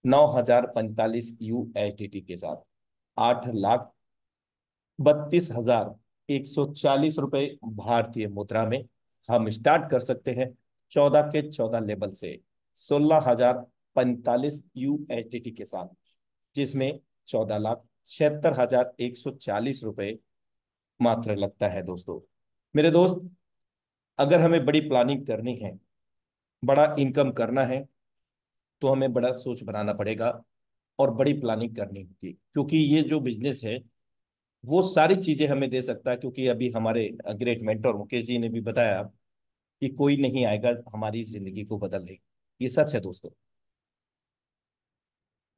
S3: 9,045 USDT के साथ 8,32,140 रुपए भारतीय मुद्रा में हम स्टार्ट कर सकते हैं। 14 के 14 लेवल से 16,045 USDT के साथ, जिसमें 14,76,140 रुपए मात्र लगता है। दोस्तों, मेरे दोस्त, अगर हमें बड़ी प्लानिंग करनी है, बड़ा इनकम करना है, तो हमें बड़ा सोच बनाना पड़ेगा और बड़ी प्लानिंग करनी होगी। क्योंकि ये जो बिजनेस है वो सारी चीजें हमें दे सकता है। क्योंकि अभी हमारे ग्रेट मेंटर मुकेश जी ने भी बताया कि कोई नहीं आएगा हमारी जिंदगी को बदलने। ये सच है दोस्तों,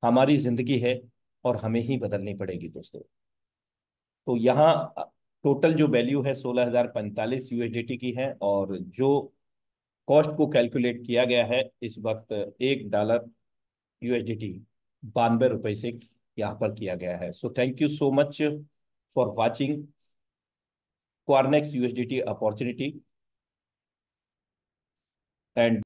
S3: हमारी जिंदगी है और हमें ही बदलनी पड़ेगी दोस्तों। तो यहाँ टोटल जो वैल्यू है 16,045 USDT की है, और जो कॉस्ट को कैलकुलेट किया गया है इस वक्त $1 USDT 92 रुपए से यहाँ पर किया गया है। So thank you so much for watching Quarnex USDT opportunity and